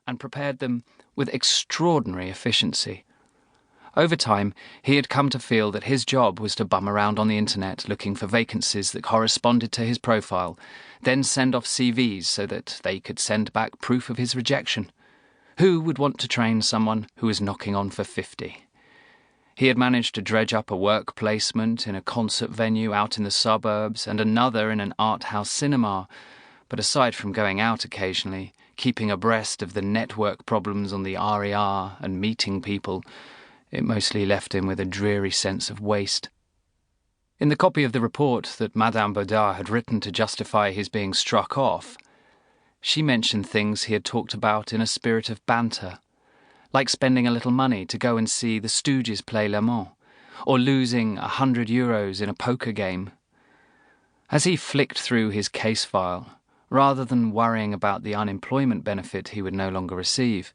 and prepared them with extraordinary efficiency. Over time, he had come to feel that his job was to bum around on the internet looking for vacancies that corresponded to his profile, then send off CVs so that they could send back proof of his rejection. Who would want to train someone who was knocking on for 50? He had managed to dredge up a work placement in a concert venue out in the suburbs and another in an art house cinema, but aside from going out occasionally, keeping abreast of the network problems on the RER and meeting people, it mostly left him with a dreary sense of waste. In the copy of the report that Madame Baudard had written to justify his being struck off, she mentioned things he had talked about in a spirit of banter, like spending a little money to go and see the Stooges play Le Mans, or losing €100 in a poker game. As he flicked through his case file, rather than worrying about the unemployment benefit he would no longer receive,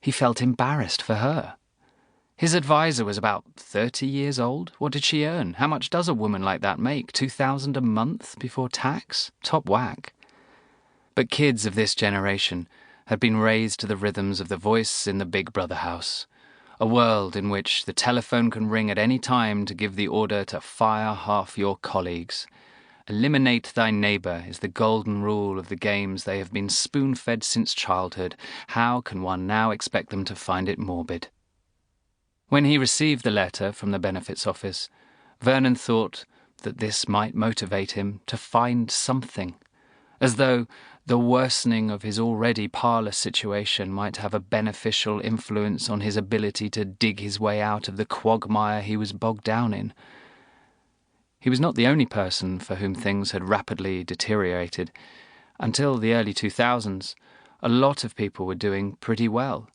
he felt embarrassed for her. His advisor was about 30 years old. What did she earn? How much does a woman like that make? $2,000 a month before tax? Top whack. But kids of this generation had been raised to the rhythms of the voice in the Big Brother house, a world in which the telephone can ring at any time to give the order to fire half your colleagues. Eliminate thy neighbour is the golden rule of the games they have been spoon-fed since childhood. How can one now expect them to find it morbid? When he received the letter from the benefits office, Vernon thought that this might motivate him to find something, as though the worsening of his already parlous situation might have a beneficial influence on his ability to dig his way out of the quagmire he was bogged down in. He was not the only person for whom things had rapidly deteriorated. Until the early 2000s, a lot of people were doing pretty well.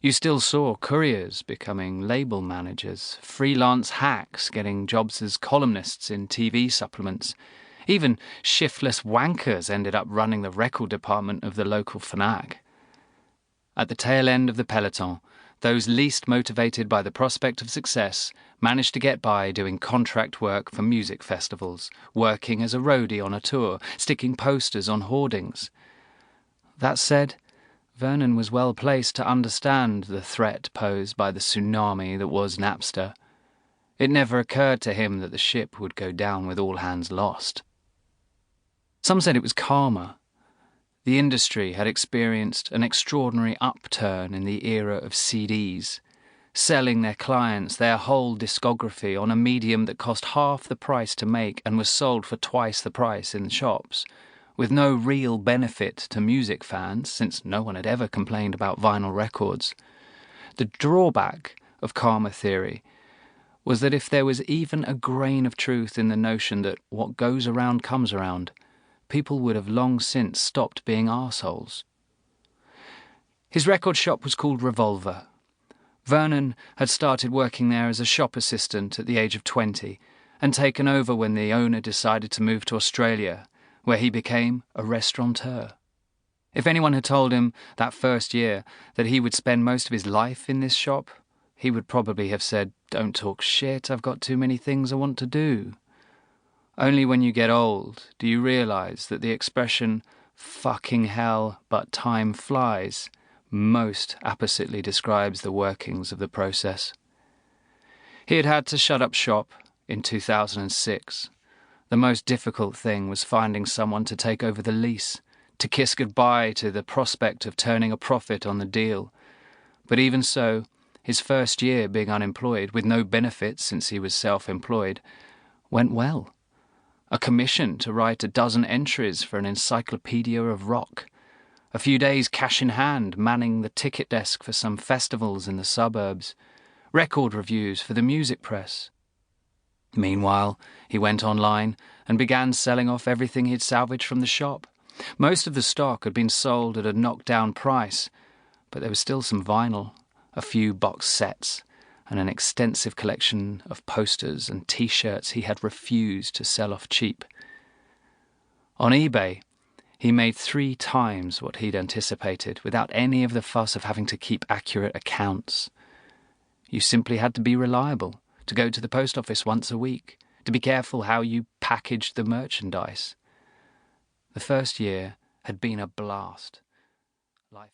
You still saw couriers becoming label managers, freelance hacks getting jobs as columnists in TV supplements. Even shiftless wankers ended up running the record department of the local Fnac. At the tail end of the peloton, those least motivated by the prospect of success managed to get by doing contract work for music festivals, working as a roadie on a tour, sticking posters on hoardings. That said, Vernon was well placed to understand the threat posed by the tsunami that was Napster. It never occurred to him that the ship would go down with all hands lost. Some said it was karma. The industry had experienced an extraordinary upturn in the era of CDs, selling their clients their whole discography on a medium that cost half the price to make and was sold for twice the price in the shops, with no real benefit to music fans, since no one had ever complained about vinyl records. The drawback of karma theory was that if there was even a grain of truth in the notion that what goes around comes around, people would have long since stopped being arseholes. His record shop was called Revolver. Vernon had started working there as a shop assistant at the age of 20 and taken over when the owner decided to move to Australia, where he became a restaurateur. If anyone had told him that first year that he would spend most of his life in this shop, he would probably have said, "Don't talk shit, I've got too many things I want to do." Only when you get old do you realise that the expression, "fucking hell, but time flies," most appositely describes the workings of the process. He had had to shut up shop in 2006. The most difficult thing was finding someone to take over the lease, to kiss goodbye to the prospect of turning a profit on the deal. But even so, his first year being unemployed, with no benefits since he was self-employed, went well. A commission to write a dozen entries for an encyclopedia of rock, a few days cash in hand manning the ticket desk for some festivals in the suburbs, record reviews for the music press. Meanwhile, he went online and began selling off everything he'd salvaged from the shop. Most of the stock had been sold at a knockdown price, but there was still some vinyl, a few box sets, and an extensive collection of posters and T-shirts he had refused to sell off cheap. On eBay, he made 3 times what he'd anticipated, without any of the fuss of having to keep accurate accounts. You simply had to be reliable, to go to the post office once a week, to be careful how you packaged the merchandise. The first year had been a blast. Life